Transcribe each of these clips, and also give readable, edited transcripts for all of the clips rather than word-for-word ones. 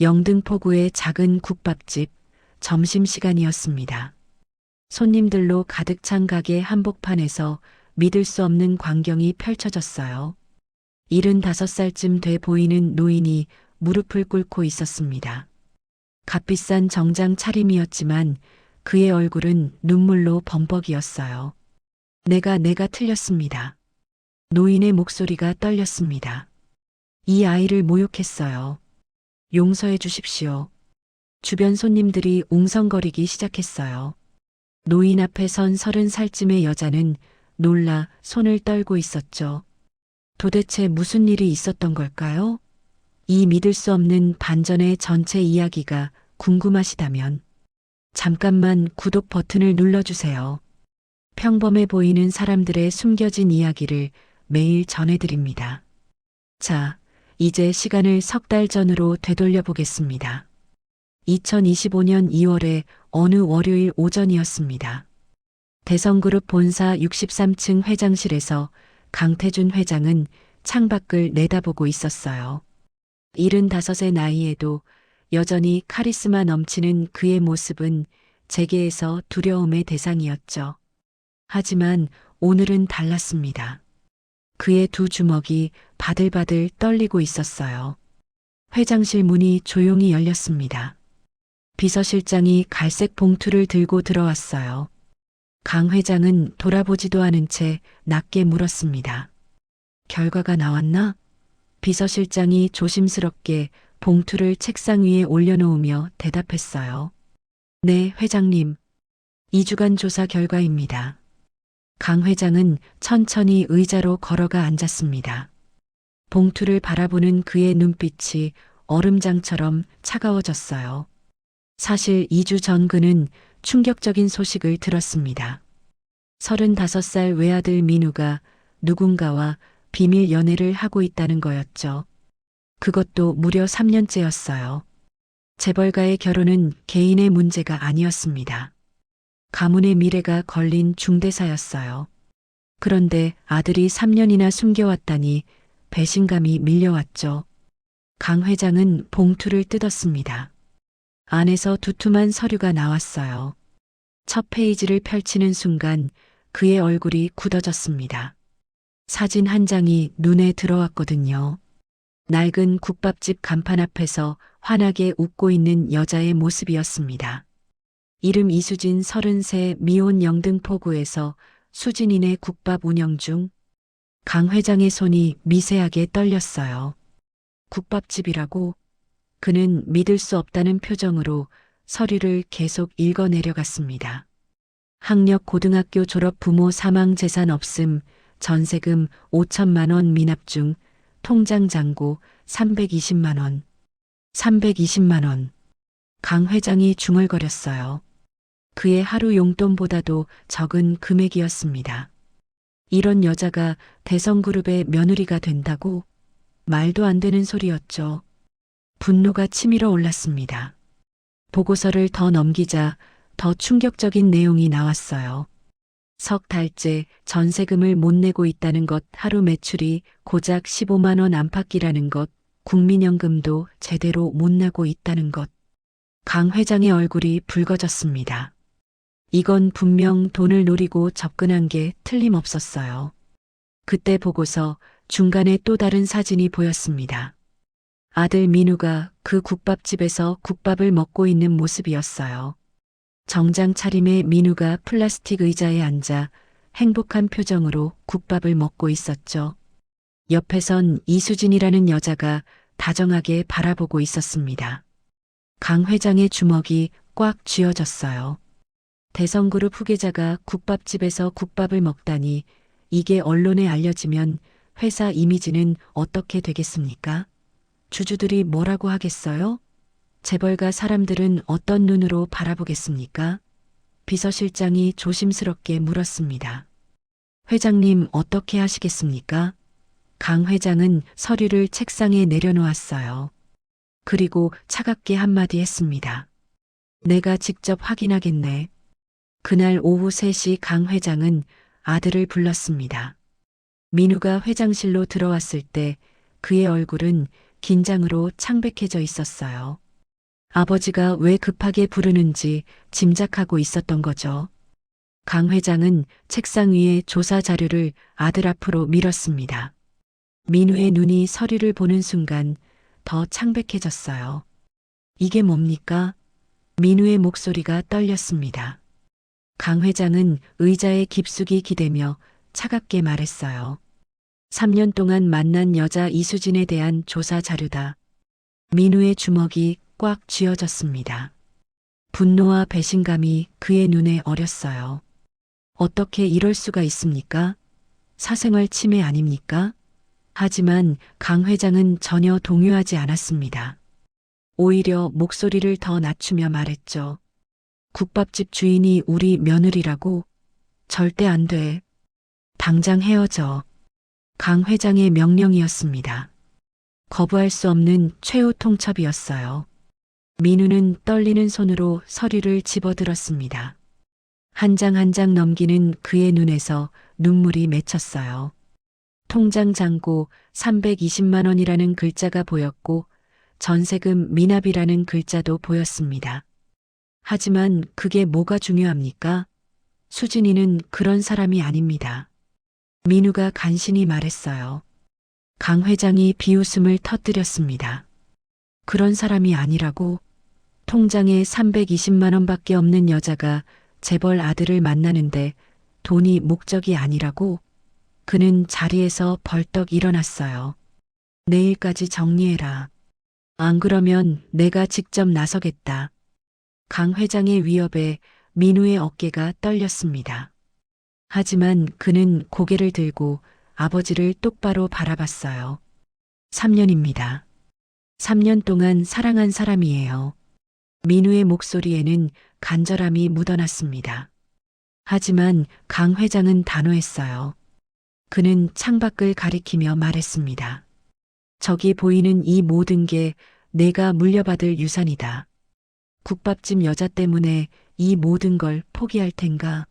영등포구의 작은 국밥집, 점심시간이었습니다. 손님들로 가득 찬 가게 한복판에서 믿을 수 없는 광경이 펼쳐졌어요. 75살쯤 돼 보이는 노인이 무릎을 꿇고 있었습니다. 값비싼 정장 차림이었지만 그의 얼굴은 눈물로 범벅이었어요. 내가 틀렸습니다. 노인의 목소리가 떨렸습니다. 이 아이를 모욕했어요. 용서해 주십시오. 주변 손님들이 웅성거리기 시작했어요. 노인 앞에 선 30살쯤의 여자는 놀라 손을 떨고 있었죠. 도대체 무슨 일이 있었던 걸까요? 이 믿을 수 없는 반전의 전체 이야기가 궁금하시다면 잠깐만 구독 버튼을 눌러주세요. 평범해 보이는 사람들의 숨겨진 이야기를 매일 전해드립니다. 자, 이제 시간을 석 달 전으로 되돌려 보겠습니다. 2025년 2월의 어느 월요일 오전이었습니다. 대성그룹 본사 63층 회장실에서 강태준 회장은 창밖을 내다보고 있었어요. 75의 나이에도 여전히 카리스마 넘치는 그의 모습은 재계에서 두려움의 대상이었죠. 하지만 오늘은 달랐습니다. 그의 두 주먹이 바들바들 떨리고 있었어요. 회장실 문이 조용히 열렸습니다. 비서실장이 갈색 봉투를 들고 들어왔어요. 강 회장은 돌아보지도 않은 채 낮게 물었습니다. 결과가 나왔나? 비서실장이 조심스럽게 봉투를 책상 위에 올려놓으며 대답했어요. 네, 회장님. 2주간 조사 결과입니다. 강 회장은 천천히 의자로 걸어가 앉았습니다. 봉투를 바라보는 그의 눈빛이 얼음장처럼 차가워졌어요. 사실 2주 전 그는 충격적인 소식을 들었습니다. 35살 외아들 민우가 누군가와 비밀 연애를 하고 있다는 거였죠. 그것도 무려 3년째였어요. 재벌가의 결혼은 개인의 문제가 아니었습니다. 가문의 미래가 걸린 중대사였어요. 그런데 아들이 3년이나 숨겨왔다니 배신감이 밀려왔죠. 강 회장은 봉투를 뜯었습니다. 안에서 두툼한 서류가 나왔어요. 첫 페이지를 펼치는 순간 그의 얼굴이 굳어졌습니다. 사진 한 장이 눈에 들어왔거든요. 낡은 국밥집 간판 앞에서 환하게 웃고 있는 여자의 모습이었습니다. 이름 이수진 33 미혼 영등포구에서 수진이네 국밥 운영 중. 강 회장의 손이 미세하게 떨렸어요. 국밥집이라고? 그는 믿을 수 없다는 표정으로 서류를 계속 읽어 내려갔습니다. 학력 고등학교 졸업 부모 사망 재산 없음, 전세금 5천만 원 미납 중, 통장 잔고 320만 원. 320만 원. 강 회장이 중얼거렸어요. 그의 하루 용돈보다도 적은 금액이었습니다. 이런 여자가 대성그룹의 며느리가 된다고? 말도 안 되는 소리였죠. 분노가 치밀어 올랐습니다. 보고서를 더 넘기자 더 충격적인 내용이 나왔어요. 석 달째 전세금을 못 내고 있다는 것, 하루 매출이 고작 15만 원 안팎이라는 것, 국민연금도 제대로 못 내고 있다는 것. 강 회장의 얼굴이 붉어졌습니다. 이건 분명 돈을 노리고 접근한 게 틀림없었어요. 그때 보고서 중간에 또 다른 사진이 보였습니다. 아들 민우가 그 국밥집에서 국밥을 먹고 있는 모습이었어요. 정장 차림의 민우가 플라스틱 의자에 앉아 행복한 표정으로 국밥을 먹고 있었죠. 옆에선 이수진이라는 여자가 다정하게 바라보고 있었습니다. 강 회장의 주먹이 꽉 쥐어졌어요. 대성그룹 후계자가 국밥집에서 국밥을 먹다니 이게 언론에 알려지면 회사 이미지는 어떻게 되겠습니까? 주주들이 뭐라고 하겠어요? 재벌가 사람들은 어떤 눈으로 바라보겠습니까? 비서실장이 조심스럽게 물었습니다. 회장님 어떻게 하시겠습니까? 강 회장은 서류를 책상에 내려놓았어요. 그리고 차갑게 한마디 했습니다. 내가 직접 확인하겠네. 그날 오후 3시 강 회장은 아들을 불렀습니다. 민우가 회장실로 들어왔을 때 그의 얼굴은 긴장으로 창백해져 있었어요. 아버지가 왜 급하게 부르는지 짐작하고 있었던 거죠. 강 회장은 책상 위에 조사 자료를 아들 앞으로 밀었습니다. 민우의 눈이 서류를 보는 순간 더 창백해졌어요. 이게 뭡니까? 민우의 목소리가 떨렸습니다. 강 회장은 의자에 깊숙이 기대며 차갑게 말했어요. 3년 동안 만난 여자 이수진에 대한 조사 자료다. 민우의 주먹이 꽉 쥐어졌습니다. 분노와 배신감이 그의 눈에 어렸어요. 어떻게 이럴 수가 있습니까? 사생활 침해 아닙니까? 하지만 강 회장은 전혀 동요하지 않았습니다. 오히려 목소리를 더 낮추며 말했죠. 국밥집 주인이 우리 며느리라고? 절대 안 돼. 당장 헤어져. 강 회장의 명령이었습니다. 거부할 수 없는 최후 통첩이었어요. 민우는 떨리는 손으로 서류를 집어들었습니다. 한 장 한 장 넘기는 그의 눈에서 눈물이 맺혔어요. 통장 잔고 320만 원이라는 글자가 보였고 전세금 미납이라는 글자도 보였습니다. 하지만 그게 뭐가 중요합니까? 수진이는 그런 사람이 아닙니다. 민우가 간신히 말했어요. 강 회장이 비웃음을 터뜨렸습니다. 그런 사람이 아니라고? 통장에 320만 원밖에 없는 여자가 재벌 아들을 만나는데 돈이 목적이 아니라고? 그는 자리에서 벌떡 일어났어요. 내일까지 정리해라. 안 그러면 내가 직접 나서겠다. 강 회장의 위협에 민우의 어깨가 떨렸습니다. 하지만 그는 고개를 들고 아버지를 똑바로 바라봤어요. 3년입니다. 3년 동안 사랑한 사람이에요. 민우의 목소리에는 간절함이 묻어났습니다. 하지만 강 회장은 단호했어요. 그는 창밖을 가리키며 말했습니다. 저기 보이는 이 모든 게 내가 물려받을 유산이다. 국밥집 여자 때문에 이 모든 걸 포기할 텐가?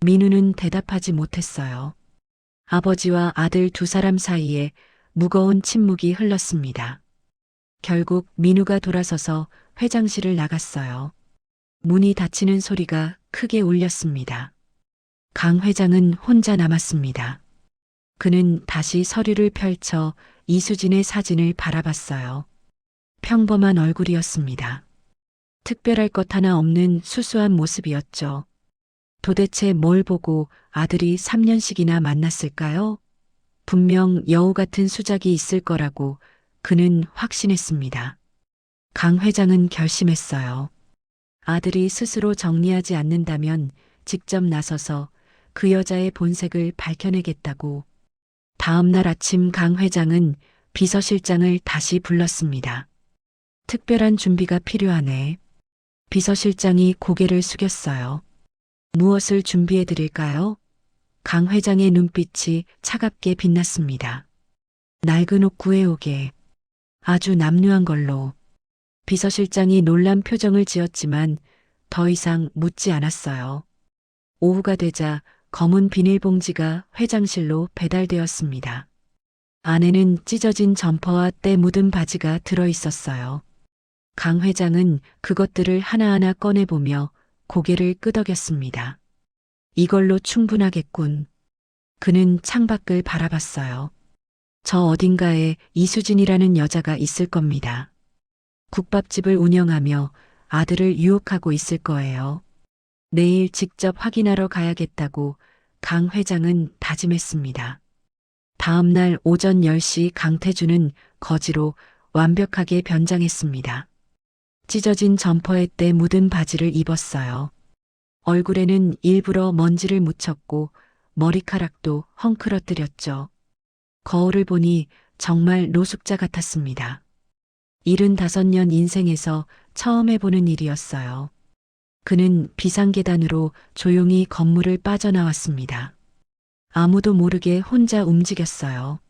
민우는 대답하지 못했어요. 아버지와 아들 두 사람 사이에 무거운 침묵이 흘렀습니다. 결국 민우가 돌아서서 회장실을 나갔어요. 문이 닫히는 소리가 크게 울렸습니다. 강 회장은 혼자 남았습니다. 그는 다시 서류를 펼쳐 이수진의 사진을 바라봤어요. 평범한 얼굴이었습니다. 특별할 것 하나 없는 수수한 모습이었죠. 도대체 뭘 보고 아들이 3년씩이나 만났을까요? 분명 여우 같은 수작이 있을 거라고 그는 확신했습니다. 강 회장은 결심했어요. 아들이 스스로 정리하지 않는다면 직접 나서서 그 여자의 본색을 밝혀내겠다고. 다음 날 아침 강 회장은 비서실장을 다시 불렀습니다. 특별한 준비가 필요하네. 비서실장이 고개를 숙였어요. 무엇을 준비해 드릴까요? 강 회장의 눈빛이 차갑게 빛났습니다. 낡은 옷 구해오게. 아주 남루한 걸로. 비서실장이 놀란 표정을 지었지만 더 이상 묻지 않았어요. 오후가 되자 검은 비닐봉지가 회장실로 배달되었습니다. 안에는 찢어진 점퍼와 때 묻은 바지가 들어 있었어요. 강 회장은 그것들을 하나하나 꺼내보며 고개를 끄덕였습니다. 이걸로 충분하겠군. 그는 창밖을 바라봤어요. 저 어딘가에 이수진이라는 여자가 있을 겁니다. 국밥집을 운영하며 아들을 유혹하고 있을 거예요. 내일 직접 확인하러 가야겠다고 강 회장은 다짐했습니다. 다음 날 오전 10시 강태주는 거지로 완벽하게 변장했습니다. 찢어진 점퍼에 때 묻은 바지를 입었어요. 얼굴에는 일부러 먼지를 묻혔고 머리카락도 헝클어뜨렸죠. 거울을 보니 정말 노숙자 같았습니다. 75년 인생에서 처음 해보는 일이었어요. 그는 비상계단으로 조용히 건물을 빠져나왔습니다. 아무도 모르게 혼자 움직였어요.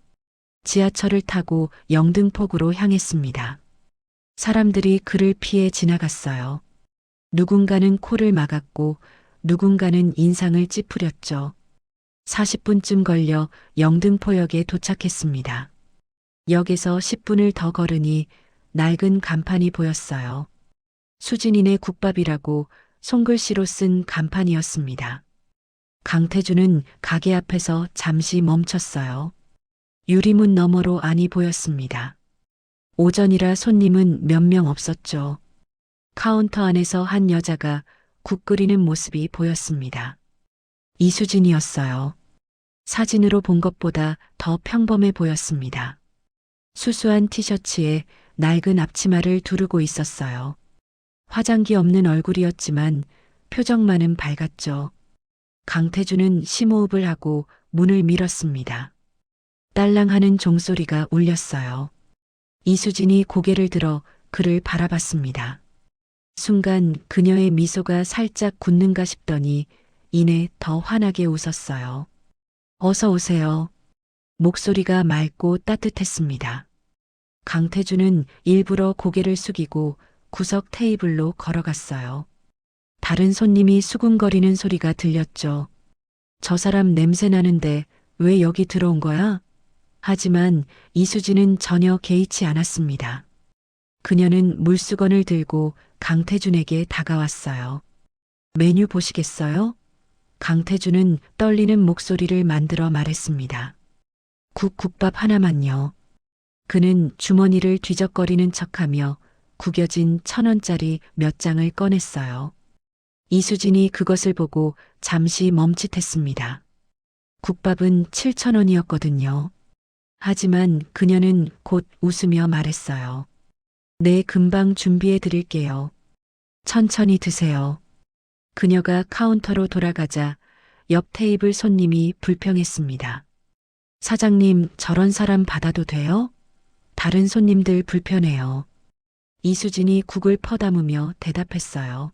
지하철을 타고 영등포구로 향했습니다. 사람들이 그를 피해 지나갔어요. 누군가는 코를 막았고 누군가는 인상을 찌푸렸죠. 40분쯤 걸려 영등포역에 도착했습니다. 역에서 10분을 더 걸으니 낡은 간판이 보였어요. 수진이네 국밥이라고 손글씨로 쓴 간판이었습니다. 강태준은 가게 앞에서 잠시 멈췄어요. 유리문 너머로 안이 보였습니다. 오전이라 손님은 몇 명 없었죠. 카운터 안에서 한 여자가 국 끓이는 모습이 보였습니다. 이수진이었어요. 사진으로 본 것보다 더 평범해 보였습니다. 수수한 티셔츠에 낡은 앞치마를 두르고 있었어요. 화장기 없는 얼굴이었지만 표정만은 밝았죠. 강태준은 심호흡을 하고 문을 밀었습니다. 딸랑하는 종소리가 울렸어요. 이수진이 고개를 들어 그를 바라봤습니다. 순간 그녀의 미소가 살짝 굳는가 싶더니 이내 더 환하게 웃었어요. 어서 오세요. 목소리가 맑고 따뜻했습니다. 강태준은 일부러 고개를 숙이고 구석 테이블로 걸어갔어요. 다른 손님이 수군거리는 소리가 들렸죠. 저 사람 냄새 나는데 왜 여기 들어온 거야? 하지만 이수진은 전혀 개의치 않았습니다. 그녀는 물수건을 들고 강태준에게 다가왔어요. 메뉴 보시겠어요? 강태준은 떨리는 목소리를 만들어 말했습니다. 국밥 하나만요. 그는 주머니를 뒤적거리는 척하며 구겨진 1,000원짜리 몇 장을 꺼냈어요. 이수진이 그것을 보고 잠시 멈칫했습니다. 국밥은 7,000원이었거든요. 하지만 그녀는 곧 웃으며 말했어요. 네, 금방 준비해 드릴게요. 천천히 드세요. 그녀가 카운터로 돌아가자 옆 테이블 손님이 불평했습니다. 사장님, 저런 사람 받아도 돼요? 다른 손님들 불편해요. 이수진이 국을 퍼담으며 대답했어요.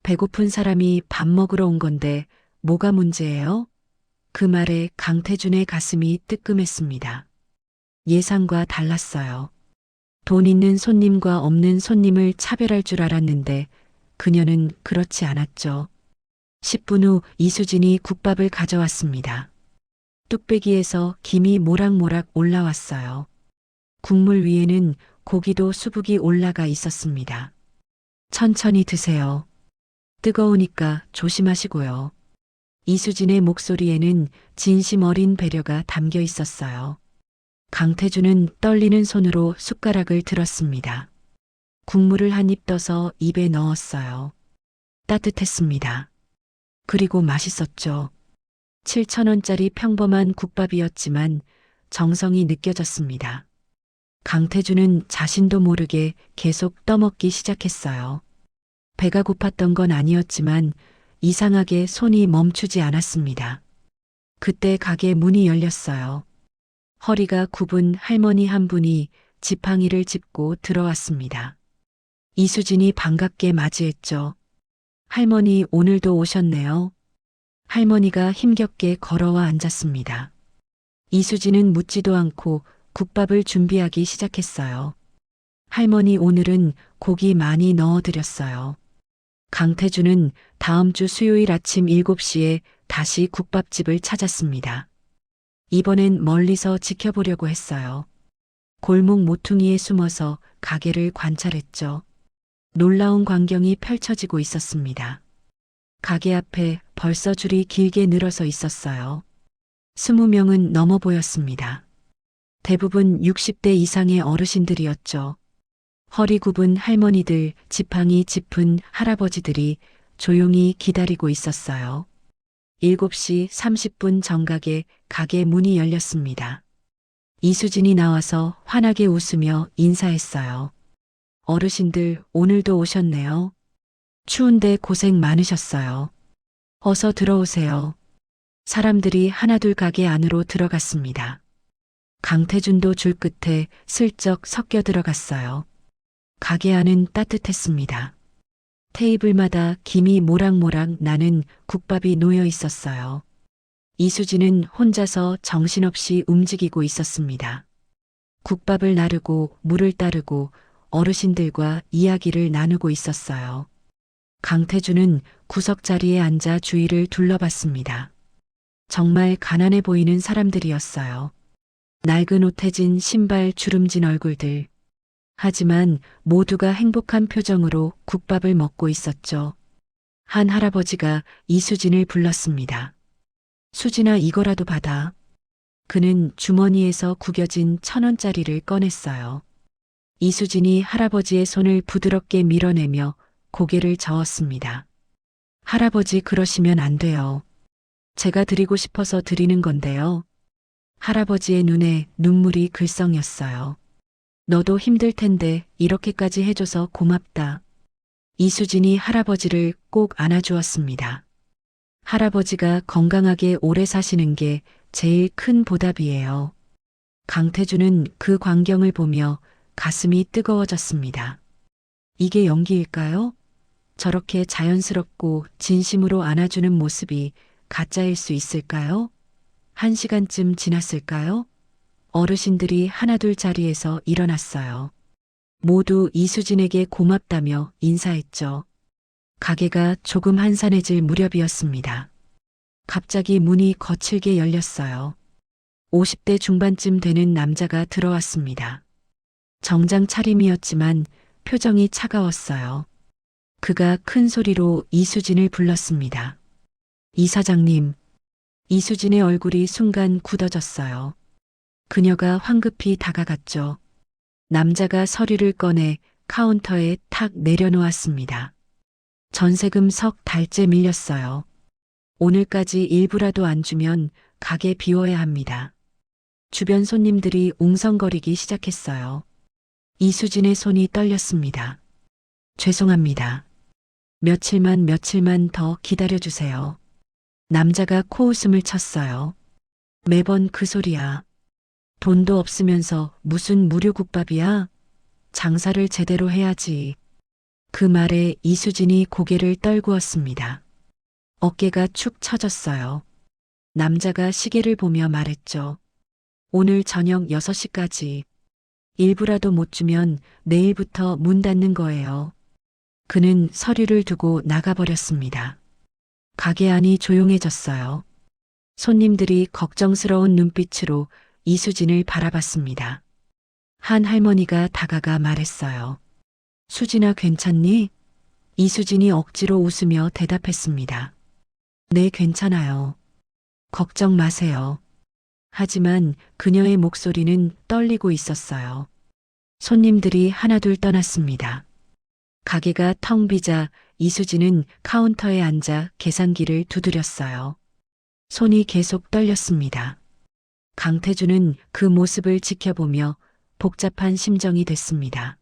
배고픈 사람이 밥 먹으러 온 건데 뭐가 문제예요? 그 말에 강태준의 가슴이 뜨끔했습니다. 예상과 달랐어요. 돈 있는 손님과 없는 손님을 차별할 줄 알았는데 그녀는 그렇지 않았죠. 10분 후 이수진이 국밥을 가져왔습니다. 뚝배기에서 김이 모락모락 올라왔어요. 국물 위에는 고기도 수북이 올라가 있었습니다. 천천히 드세요. 뜨거우니까 조심하시고요. 이수진의 목소리에는 진심 어린 배려가 담겨 있었어요. 강태준은 떨리는 손으로 숟가락을 들었습니다. 국물을 한 입 떠서 입에 넣었어요. 따뜻했습니다. 그리고 맛있었죠. 7,000원짜리 평범한 국밥이었지만 정성이 느껴졌습니다. 강태준은 자신도 모르게 계속 떠먹기 시작했어요. 배가 고팠던 건 아니었지만 이상하게 손이 멈추지 않았습니다. 그때 가게 문이 열렸어요. 허리가 굽은 할머니 한 분이 지팡이를 짚고 들어왔습니다. 이수진이 반갑게 맞이했죠. 할머니, 오늘도 오셨네요. 할머니가 힘겹게 걸어와 앉았습니다. 이수진은 묻지도 않고 국밥을 준비하기 시작했어요. 할머니, 오늘은 고기 많이 넣어드렸어요. 강태준은 다음 주 수요일 아침 7시에 다시 국밥집을 찾았습니다. 이번엔 멀리서 지켜보려고 했어요. 골목 모퉁이에 숨어서 가게를 관찰했죠. 놀라운 광경이 펼쳐지고 있었습니다. 가게 앞에 벌써 줄이 길게 늘어서 있었어요. 20명은 넘어 보였습니다. 대부분 60대 이상의 어르신들이었죠. 허리 굽은 할머니들, 지팡이 짚은 할아버지들이 조용히 기다리고 있었어요. 7시 30분 정각에 가게 문이 열렸습니다. 이수진이 나와서 환하게 웃으며 인사했어요. 어르신들, 오늘도 오셨네요. 추운데 고생 많으셨어요. 어서 들어오세요. 사람들이 하나둘 가게 안으로 들어갔습니다. 강태준도 줄 끝에 슬쩍 섞여 들어갔어요. 가게 안은 따뜻했습니다. 테이블마다 김이 모락모락 나는 국밥이 놓여 있었어요. 이수진은 혼자서 정신없이 움직이고 있었습니다. 국밥을 나르고 물을 따르고 어르신들과 이야기를 나누고 있었어요. 강태준은 구석 자리에 앉아 주위를 둘러봤습니다. 정말 가난해 보이는 사람들이었어요. 낡은 옷에 진 신발 주름진 얼굴들. 하지만 모두가 행복한 표정으로 국밥을 먹고 있었죠. 한 할아버지가 이수진을 불렀습니다. 수진아, 이거라도 받아. 그는 주머니에서 구겨진 1,000원짜리를 꺼냈어요. 이수진이 할아버지의 손을 부드럽게 밀어내며 고개를 저었습니다. 할아버지, 그러시면 안 돼요. 제가 드리고 싶어서 드리는 건데요. 할아버지의 눈에 눈물이 글썽였어요. 너도 힘들 텐데 이렇게까지 해줘서 고맙다. 이수진이 할아버지를 꼭 안아주었습니다. 할아버지가 건강하게 오래 사시는 게 제일 큰 보답이에요. 강태주는 그 광경을 보며 가슴이 뜨거워졌습니다. 이게 연기일까요? 저렇게 자연스럽고 진심으로 안아주는 모습이 가짜일 수 있을까요? 1시간쯤 지났을까요? 어르신들이 하나둘 자리에서 일어났어요. 모두 이수진에게 고맙다며 인사했죠. 가게가 조금 한산해질 무렵이었습니다. 갑자기 문이 거칠게 열렸어요. 50대 중반쯤 되는 남자가 들어왔습니다. 정장 차림이었지만 표정이 차가웠어요. 그가 큰 소리로 이수진을 불렀습니다. 이 사장님. 이수진의 얼굴이 순간 굳어졌어요. 그녀가 황급히 다가갔죠. 남자가 서류를 꺼내 카운터에 탁 내려놓았습니다. 전세금 석 달째 밀렸어요. 오늘까지 일부라도 안 주면 가게 비워야 합니다. 주변 손님들이 웅성거리기 시작했어요. 이수진의 손이 떨렸습니다. 죄송합니다. 며칠만 더 기다려주세요. 남자가 코웃음을 쳤어요. 매번 그 소리야. 돈도 없으면서 무슨 무료국밥이야? 장사를 제대로 해야지. 그 말에 이수진이 고개를 떨구었습니다. 어깨가 축 처졌어요. 남자가 시계를 보며 말했죠. 오늘 저녁 6시까지. 일부라도 못 주면 내일부터 문 닫는 거예요. 그는 서류를 두고 나가버렸습니다. 가게 안이 조용해졌어요. 손님들이 걱정스러운 눈빛으로 이수진을 바라봤습니다. 한 할머니가 다가가 말했어요. 수진아, 괜찮니? 이수진이 억지로 웃으며 대답했습니다. 네, 괜찮아요. 걱정 마세요. 하지만 그녀의 목소리는 떨리고 있었어요. 손님들이 하나둘 떠났습니다. 가게가 텅 비자 이수진은 카운터에 앉아 계산기를 두드렸어요. 손이 계속 떨렸습니다. 강태주는 그 모습을 지켜보며 복잡한 심정이 됐습니다.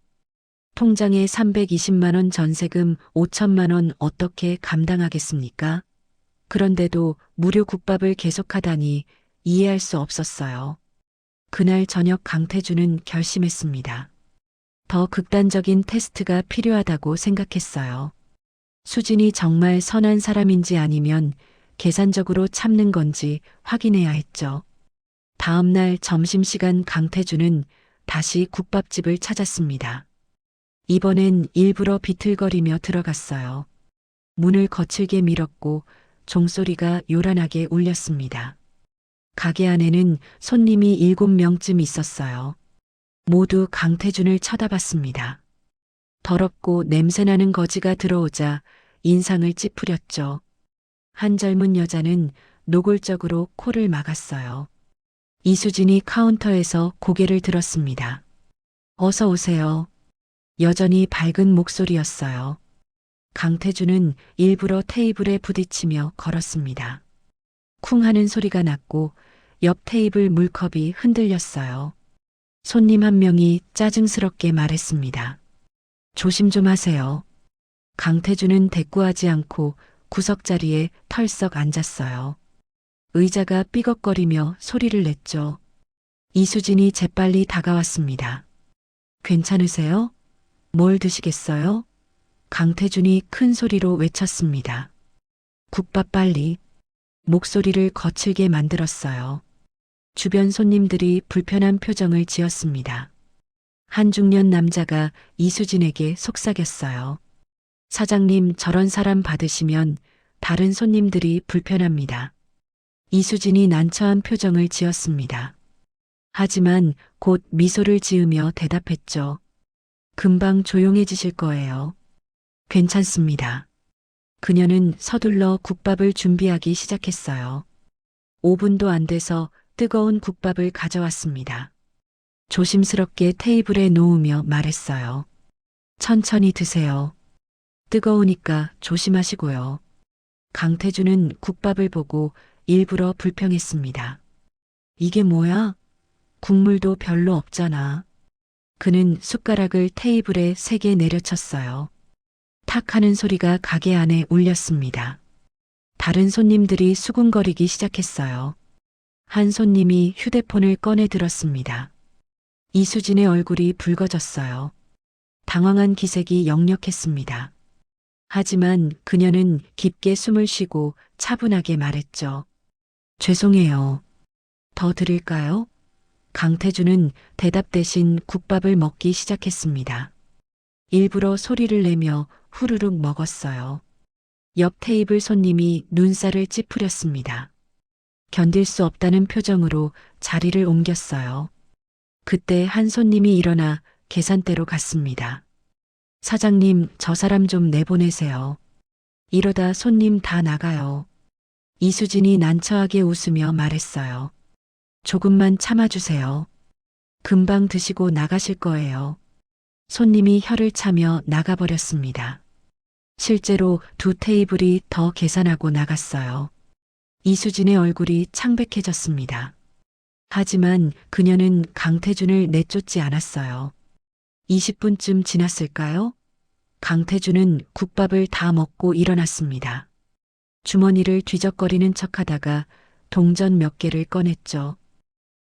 통장에 320만 원 전세금 5천만 원 어떻게 감당하겠습니까? 그런데도 무료 국밥을 계속하다니 이해할 수 없었어요. 그날 저녁 강태주는 결심했습니다. 더 극단적인 테스트가 필요하다고 생각했어요. 수진이 정말 선한 사람인지 아니면 계산적으로 참는 건지 확인해야 했죠. 다음 날 점심시간 강태주는 다시 국밥집을 찾았습니다. 이번엔 일부러 비틀거리며 들어갔어요. 문을 거칠게 밀었고 종소리가 요란하게 울렸습니다. 가게 안에는 손님이 7명쯤 있었어요. 모두 강태준을 쳐다봤습니다. 더럽고 냄새나는 거지가 들어오자 인상을 찌푸렸죠. 한 젊은 여자는 노골적으로 코를 막았어요. 이수진이 카운터에서 고개를 들었습니다. 어서 오세요. 여전히 밝은 목소리였어요. 강태준은 일부러 테이블에 부딪히며 걸었습니다. 쿵 하는 소리가 났고 옆 테이블 물컵이 흔들렸어요. 손님 한 명이 짜증스럽게 말했습니다. 조심 좀 하세요. 강태준은 대꾸하지 않고 구석자리에 털썩 앉았어요. 의자가 삐걱거리며 소리를 냈죠. 이수진이 재빨리 다가왔습니다. 괜찮으세요? 뭘 드시겠어요? 강태준이 큰 소리로 외쳤습니다. 국밥 빨리. 목소리를 거칠게 만들었어요. 주변 손님들이 불편한 표정을 지었습니다. 한 중년 남자가 이수진에게 속삭였어요. 사장님, 저런 사람 받으시면 다른 손님들이 불편합니다. 이수진이 난처한 표정을 지었습니다. 하지만 곧 미소를 지으며 대답했죠. 금방 조용해지실 거예요. 괜찮습니다. 그녀는 서둘러 국밥을 준비하기 시작했어요. 5분도 안 돼서 뜨거운 국밥을 가져왔습니다. 조심스럽게 테이블에 놓으며 말했어요. 천천히 드세요. 뜨거우니까 조심하시고요. 강태주는 국밥을 보고 일부러 불평했습니다. 이게 뭐야? 국물도 별로 없잖아. 그는 숟가락을 테이블에 3개 내려쳤어요. 탁 하는 소리가 가게 안에 울렸습니다. 다른 손님들이 수군거리기 시작했어요. 한 손님이 휴대폰을 꺼내 들었습니다. 이수진의 얼굴이 붉어졌어요. 당황한 기색이 역력했습니다. 하지만 그녀는 깊게 숨을 쉬고 차분하게 말했죠. 죄송해요. 더 드릴까요? 강태주는 대답 대신 국밥을 먹기 시작했습니다. 일부러 소리를 내며 후루룩 먹었어요. 옆 테이블 손님이 눈살을 찌푸렸습니다. 견딜 수 없다는 표정으로 자리를 옮겼어요. 그때 한 손님이 일어나 계산대로 갔습니다. 사장님, 저 사람 좀 내보내세요. 이러다 손님 다 나가요. 이수진이 난처하게 웃으며 말했어요. 조금만 참아주세요. 금방 드시고 나가실 거예요. 손님이 혀를 차며 나가버렸습니다. 실제로 2 테이블이 더 계산하고 나갔어요. 이수진의 얼굴이 창백해졌습니다. 하지만 그녀는 강태준을 내쫓지 않았어요. 20분쯤 지났을까요? 강태준은 국밥을 다 먹고 일어났습니다. 주머니를 뒤적거리는 척하다가 동전 몇 개를 꺼냈죠.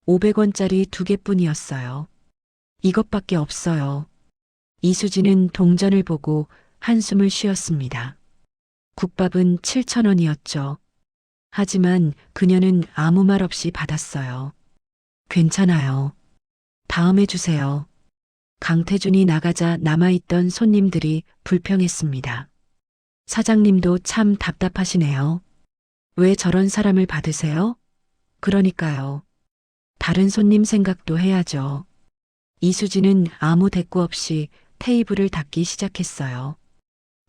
500원짜리 2개뿐이었어요. 이것밖에 없어요. 이수진은 동전을 보고 한숨을 쉬었습니다. 국밥은 7,000원이었죠. 하지만 그녀는 아무 말 없이 받았어요. 괜찮아요. 다음에 주세요. 강태준이 나가자 남아있던 손님들이 불평했습니다. 사장님도 참 답답하시네요. 왜 저런 사람을 받으세요? 그러니까요. 다른 손님 생각도 해야죠. 이수진은 아무 대꾸 없이 테이블을 닦기 시작했어요.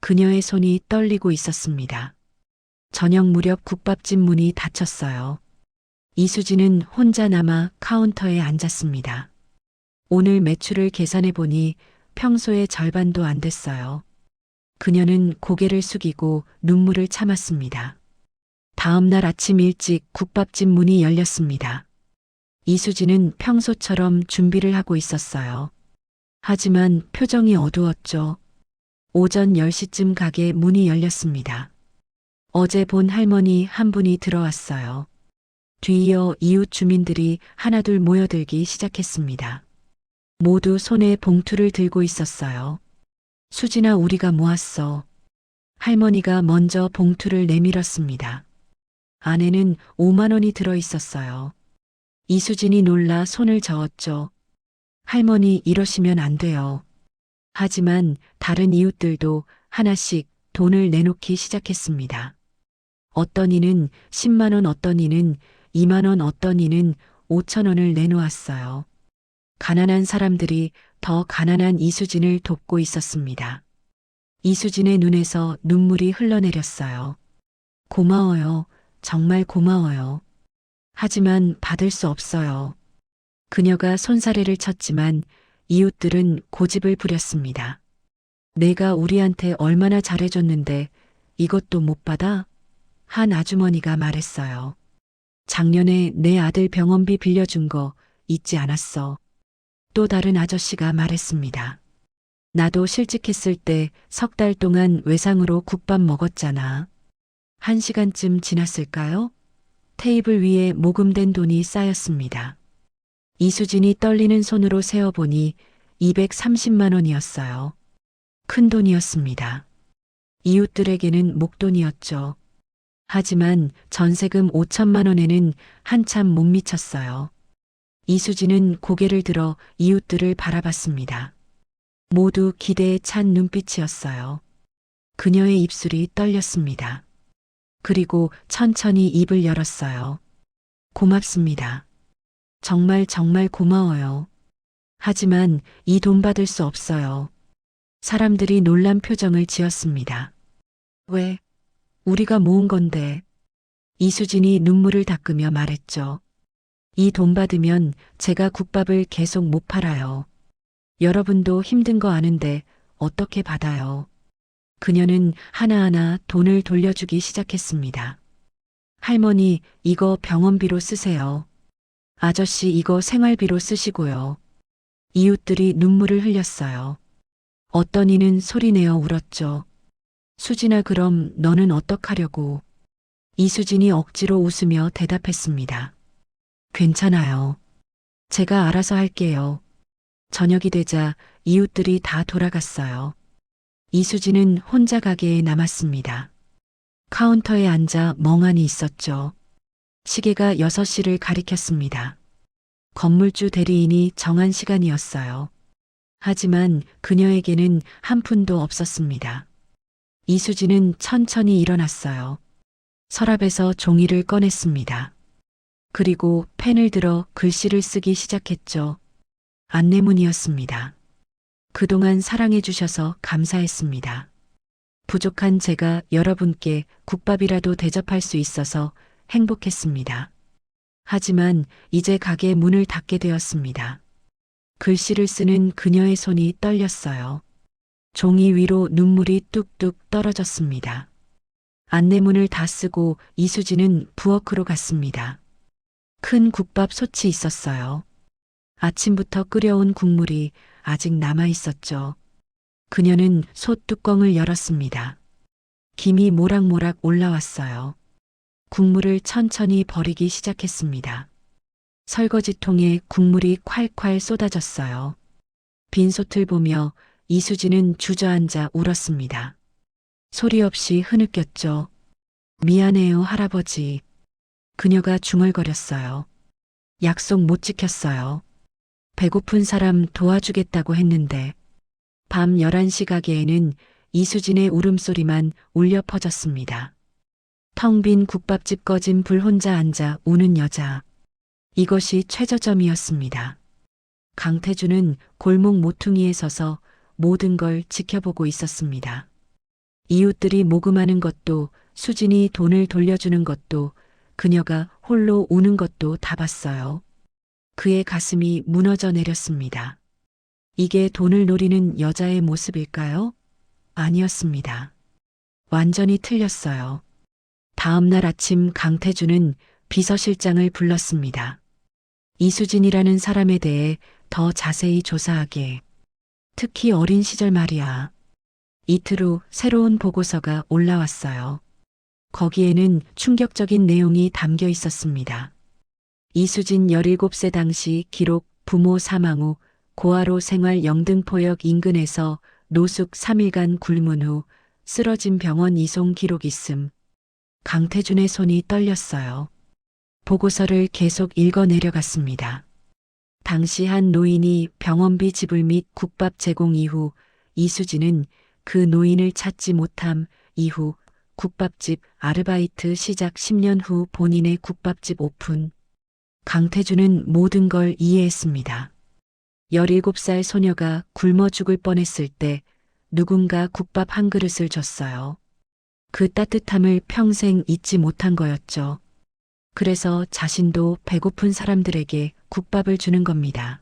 그녀의 손이 떨리고 있었습니다. 저녁 무렵 국밥집 문이 닫혔어요. 이수진은 혼자 남아 카운터에 앉았습니다. 오늘 매출을 계산해 보니 평소의 절반도 안 됐어요. 그녀는 고개를 숙이고 눈물을 참았습니다. 다음 날 아침 일찍 국밥집 문이 열렸습니다. 이수진은 평소처럼 준비를 하고 있었어요. 하지만 표정이 어두웠죠. 오전 10시쯤 가게 문이 열렸습니다. 어제 본 할머니 한 분이 들어왔어요. 뒤이어 이웃 주민들이 하나둘 모여들기 시작했습니다. 모두 손에 봉투를 들고 있었어요. 수진아, 우리가 모았어. 할머니가 먼저 봉투를 내밀었습니다. 안에는 5만 원이 들어 있었어요. 이수진이 놀라 손을 저었죠. 할머니, 이러시면 안 돼요. 하지만 다른 이웃들도 하나씩 돈을 내놓기 시작했습니다. 어떤 이는 10만 원, 어떤 이는 2만 원, 어떤 이는 5천 원을 내놓았어요. 가난한 사람들이 더 가난한 이수진을 돕고 있었습니다. 이수진의 눈에서 눈물이 흘러내렸어요. 고마워요. 정말 고마워요. 하지만 받을 수 없어요. 그녀가 손사래를 쳤지만 이웃들은 고집을 부렸습니다. 내가 우리한테 얼마나 잘해줬는데 이것도 못 받아? 한 아주머니가 말했어요. 작년에 내 아들 병원비 빌려준 거 잊지 않았어. 또 다른 아저씨가 말했습니다. 나도 실직했을 때 3달 동안 외상으로 국밥 먹었잖아. 1시간쯤 지났을까요? 테이블 위에 모금된 돈이 쌓였습니다. 이수진이 떨리는 손으로 세어보니 230만 원이었어요. 큰 돈이었습니다. 이웃들에게는 목돈이었죠. 하지만 전세금 5천만 원에는 한참 못 미쳤어요. 이수진은 고개를 들어 이웃들을 바라봤습니다. 모두 기대에 찬 눈빛이었어요. 그녀의 입술이 떨렸습니다. 그리고 천천히 입을 열었어요. 고맙습니다. 정말 정말 고마워요. 하지만 이 돈 받을 수 없어요. 사람들이 놀란 표정을 지었습니다. 왜? 우리가 모은 건데. 이수진이 눈물을 닦으며 말했죠. 이 돈 받으면 제가 국밥을 계속 못 팔아요. 여러분도 힘든 거 아는데 어떻게 받아요? 그녀는 하나하나 돈을 돌려주기 시작했습니다. 할머니, 이거 병원비로 쓰세요. 아저씨, 이거 생활비로 쓰시고요. 이웃들이 눈물을 흘렸어요. 어떤 이는 소리내어 울었죠. 수진아, 그럼 너는 어떡하려고? 이수진이 억지로 웃으며 대답했습니다. 괜찮아요. 제가 알아서 할게요. 저녁이 되자 이웃들이 다 돌아갔어요. 이수진은 혼자 가게에 남았습니다. 카운터에 앉아 멍하니 있었죠. 시계가 6시를 가리켰습니다. 건물주 대리인이 정한 시간이었어요. 하지만 그녀에게는 한 푼도 없었습니다. 이수진은 천천히 일어났어요. 서랍에서 종이를 꺼냈습니다. 그리고 펜을 들어 글씨를 쓰기 시작했죠. 안내문이었습니다. 그동안 사랑해 주셔서 감사했습니다. 부족한 제가 여러분께 국밥이라도 대접할 수 있어서 행복했습니다. 하지만 이제 가게 문을 닫게 되었습니다. 글씨를 쓰는 그녀의 손이 떨렸어요. 종이 위로 눈물이 뚝뚝 떨어졌습니다. 안내문을 다 쓰고 이수진은 부엌으로 갔습니다. 큰 국밥 솥이 있었어요. 아침부터 끓여온 국물이 아직 남아 있었죠. 그녀는 솥 뚜껑을 열었습니다. 김이 모락모락 올라왔어요. 국물을 천천히 버리기 시작했습니다. 설거지통에 국물이 콸콸 쏟아졌어요. 빈 솥을 보며 이수진은 주저앉아 울었습니다. 소리 없이 흐느꼈죠. 미안해요, 할아버지. 그녀가 중얼거렸어요. 약속 못 지켰어요. 배고픈 사람 도와주겠다고 했는데. 밤 11시 가게에는 이수진의 울음소리만 울려 퍼졌습니다. 텅 빈 국밥집 꺼진 불 혼자 앉아 우는 여자. 이것이 최저점이었습니다. 강태주는 골목 모퉁이에 서서 모든 걸 지켜보고 있었습니다. 이웃들이 모금하는 것도, 수진이 돈을 돌려주는 것도, 그녀가 홀로 우는 것도 다 봤어요. 그의 가슴이 무너져 내렸습니다. 이게 돈을 노리는 여자의 모습일까요? 아니었습니다. 완전히 틀렸어요. 다음 날 아침 강태주는 비서실장을 불렀습니다. 이수진이라는 사람에 대해 더 자세히 조사하게. 특히 어린 시절 말이야. 이틀 후 새로운 보고서가 올라왔어요. 거기에는 충격적인 내용이 담겨 있었습니다. 이수진 17세 당시 기록 부모 사망 후 고아로 생활 영등포역 인근에서 노숙 3일간 굶은 후 쓰러진 병원 이송 기록 있음. 강태준의 손이 떨렸어요. 보고서를 계속 읽어 내려갔습니다. 당시 한 노인이 병원비 지불 및 국밥 제공 이후 이수진은 그 노인을 찾지 못함 이후 국밥집 아르바이트 시작 10년 후 본인의 국밥집 오픈. 강태준은 모든 걸 이해했습니다. 17살 소녀가 굶어 죽을 뻔했을 때 누군가 국밥 한 그릇을 줬어요. 그 따뜻함을 평생 잊지 못한 거였죠. 그래서 자신도 배고픈 사람들에게 국밥을 주는 겁니다.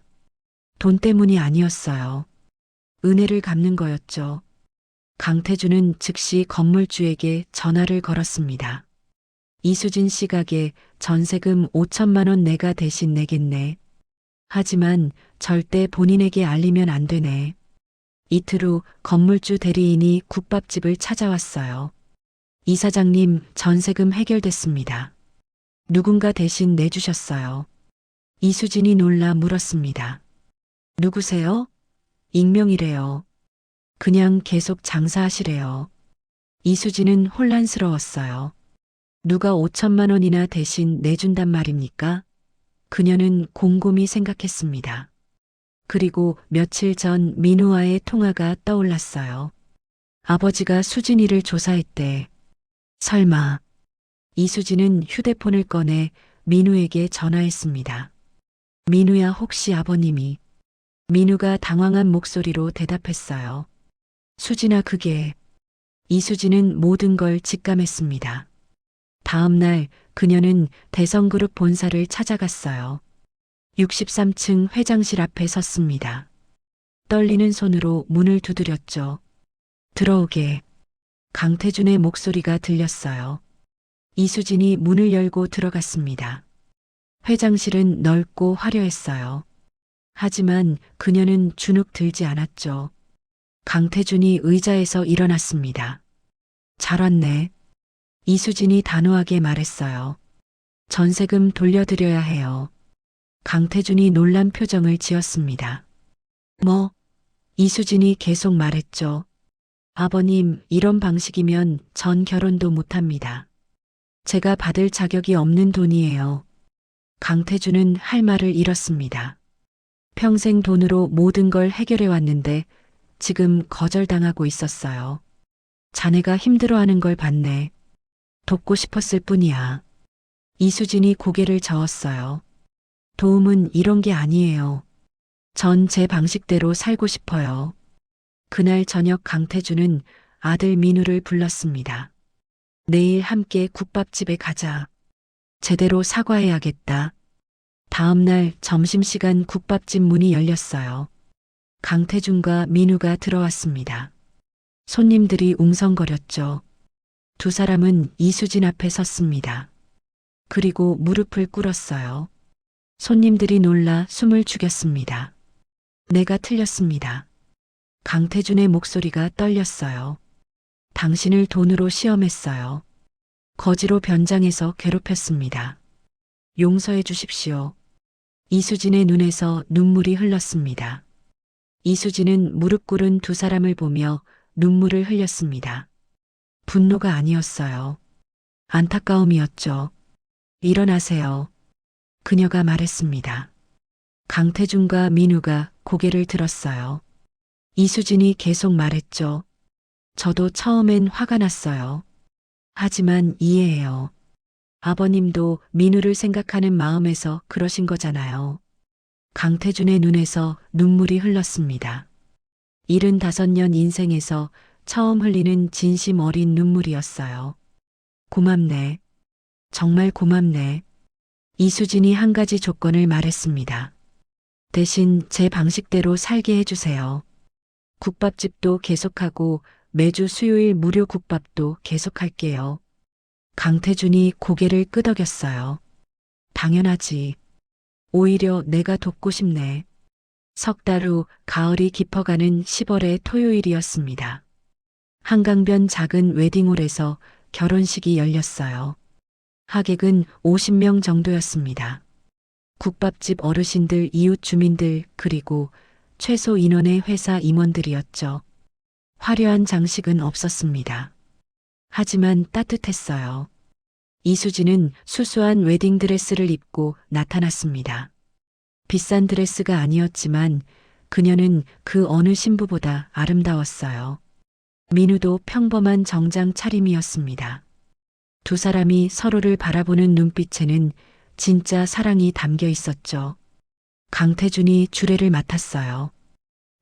돈 때문이 아니었어요. 은혜를 갚는 거였죠. 강태준은 즉시 건물주에게 전화를 걸었습니다. 이수진 씨 가게 전세금 5천만 원 내가 대신 내겠네. 하지만 절대 본인에게 알리면 안 되네. 이틀 후 건물주 대리인이 국밥집을 찾아왔어요. 이사장님, 전세금 해결됐습니다. 누군가 대신 내주셨어요. 이수진이 놀라 물었습니다. 누구세요? 익명이래요. 그냥 계속 장사하시래요. 이수진은 혼란스러웠어요. 누가 5천만 원이나 대신 내준단 말입니까? 그녀는 곰곰이 생각했습니다. 그리고 며칠 전 민우와의 통화가 떠올랐어요. 아버지가 수진이를 조사했대. 설마. 이수진은 휴대폰을 꺼내 민우에게 전화했습니다. 민우야, 혹시 아버님이. 민우가 당황한 목소리로 대답했어요. 수진아, 그게. 이수진은 모든 걸 직감했습니다. 다음 날 그녀는 대성그룹 본사를 찾아갔어요. 63층 회장실 앞에 섰습니다. 떨리는 손으로 문을 두드렸죠. 들어오게. 강태준의 목소리가 들렸어요. 이수진이 문을 열고 들어갔습니다. 회장실은 넓고 화려했어요. 하지만 그녀는 주눅 들지 않았죠. 강태준이 의자에서 일어났습니다. 잘 왔네. 이수진이 단호하게 말했어요. 전세금 돌려드려야 해요. 강태준이 놀란 표정을 지었습니다. 뭐? 이수진이 계속 말했죠. 아버님, 이런 방식이면 전 결혼도 못합니다. 제가 받을 자격이 없는 돈이에요. 강태준은 할 말을 잃었습니다. 평생 돈으로 모든 걸 해결해 왔는데 지금 거절당하고 있었어요. 자네가 힘들어하는 걸 봤네. 돕고 싶었을 뿐이야. 이수진이 고개를 저었어요. 도움은 이런 게 아니에요. 전 제 방식대로 살고 싶어요. 그날 저녁 강태준은 아들 민우를 불렀습니다. 내일 함께 국밥집에 가자. 제대로 사과해야겠다. 다음 날 점심시간 국밥집 문이 열렸어요. 강태준과 민우가 들어왔습니다. 손님들이 웅성거렸죠. 두 사람은 이수진 앞에 섰습니다. 그리고 무릎을 꿇었어요. 손님들이 놀라 숨을 죽였습니다. 내가 틀렸습니다. 강태준의 목소리가 떨렸어요. 당신을 돈으로 시험했어요. 거지로 변장해서 괴롭혔습니다. 용서해 주십시오. 이수진의 눈에서 눈물이 흘렀습니다. 이수진은 무릎 꿇은 두 사람을 보며 눈물을 흘렸습니다. 분노가 아니었어요. 안타까움이었죠. 일어나세요. 그녀가 말했습니다. 강태준과 민우가 고개를 들었어요. 이수진이 계속 말했죠. 저도 처음엔 화가 났어요. 하지만 이해해요. 아버님도 민우를 생각하는 마음에서 그러신 거잖아요. 강태준의 눈에서 눈물이 흘렀습니다. 75년 인생에서 처음 흘리는 진심 어린 눈물이었어요. 고맙네. 정말 고맙네. 이수진이 한 가지 조건을 말했습니다. 대신 제 방식대로 살게 해주세요. 국밥집도 계속하고 매주 수요일 무료 국밥도 계속할게요. 강태준이 고개를 끄덕였어요. 당연하지. 오히려 내가 돕고 싶네. 석 달 후 가을이 깊어가는 10월의 토요일이었습니다. 한강변 작은 웨딩홀에서 결혼식이 열렸어요. 하객은 50명 정도였습니다. 국밥집 어르신들, 이웃 주민들, 그리고 최소 인원의 회사 임원들이었죠. 화려한 장식은 없었습니다. 하지만 따뜻했어요. 이수진은 수수한 웨딩드레스를 입고 나타났습니다. 비싼 드레스가 아니었지만 그녀는 그 어느 신부보다 아름다웠어요. 민우도 평범한 정장 차림이었습니다. 두 사람이 서로를 바라보는 눈빛에는 진짜 사랑이 담겨 있었죠. 강태준이 주례를 맡았어요.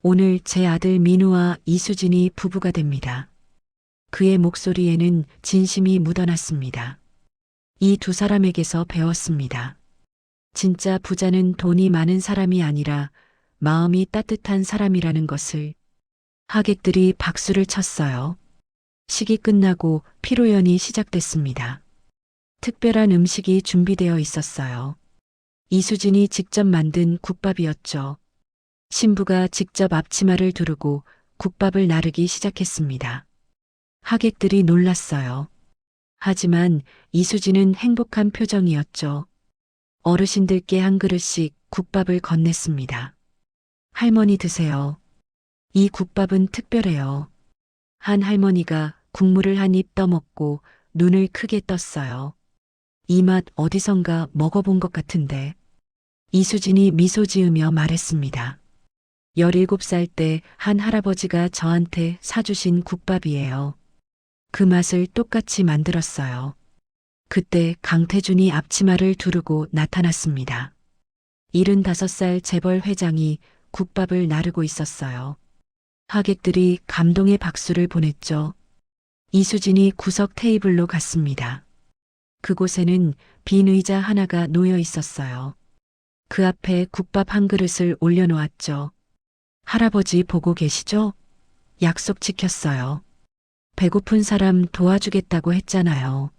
오늘 제 아들 민우와 이수진이 부부가 됩니다. 그의 목소리에는 진심이 묻어났습니다. 이 두 사람에게서 배웠습니다. 진짜 부자는 돈이 많은 사람이 아니라 마음이 따뜻한 사람이라는 것을. 하객들이 박수를 쳤어요. 식이 끝나고 피로연이 시작됐습니다. 특별한 음식이 준비되어 있었어요. 이수진이 직접 만든 국밥이었죠. 신부가 직접 앞치마를 두르고 국밥을 나르기 시작했습니다. 하객들이 놀랐어요. 하지만 이수진은 행복한 표정이었죠. 어르신들께 한 그릇씩 국밥을 건넸습니다. 할머니 드세요. 이 국밥은 특별해요. 한 할머니가 국물을 한 입 떠먹고 눈을 크게 떴어요. 이 맛 어디선가 먹어본 것 같은데. 이수진이 미소 지으며 말했습니다. 17살 때 한 할아버지가 저한테 사주신 국밥이에요. 그 맛을 똑같이 만들었어요. 그때 강태준이 앞치마를 두르고 나타났습니다. 75살 재벌 회장이 국밥을 나르고 있었어요. 하객들이 감동의 박수를 보냈죠. 이수진이 구석 테이블로 갔습니다. 그곳에는 빈 의자 하나가 놓여 있었어요. 그 앞에 국밥 한 그릇을 올려놓았죠. 할아버지 보고 계시죠? 약속 지켰어요. 배고픈 사람 도와주겠다고 했잖아요.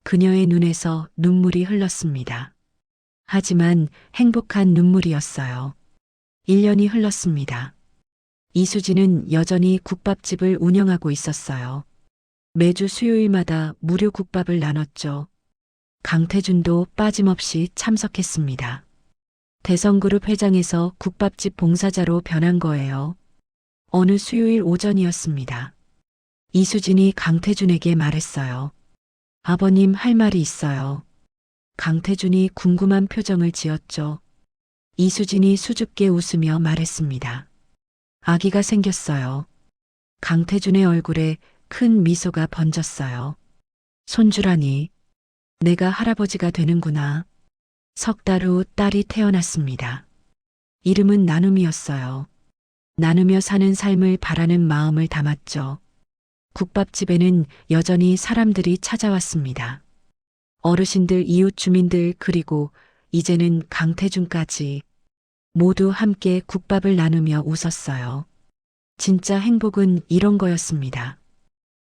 그녀의 눈에서 눈물이 흘렀습니다. 하지만 행복한 눈물이었어요. 1년이 흘렀습니다. 이수진은 여전히 국밥집을 운영하고 있었어요. 매주 수요일마다 무료 국밥을 나눴죠. 강태준도 빠짐없이 참석했습니다. 대성그룹 회장에서 국밥집 봉사자로 변한 거예요. 어느 수요일 오전이었습니다. 이수진이 강태준에게 말했어요. 아버님 할 말이 있어요. 강태준이 궁금한 표정을 지었죠. 이수진이 수줍게 웃으며 말했습니다. 아기가 생겼어요. 강태준의 얼굴에 큰 미소가 번졌어요. 손주라니, 내가 할아버지가 되는구나. 석 달 후 딸이 태어났습니다. 이름은 나눔이었어요. 나누며 사는 삶을 바라는 마음을 담았죠. 국밥집에는 여전히 사람들이 찾아왔습니다. 어르신들, 이웃 주민들, 그리고 이제는 강태준까지 모두 함께 국밥을 나누며 웃었어요. 진짜 행복은 이런 거였습니다.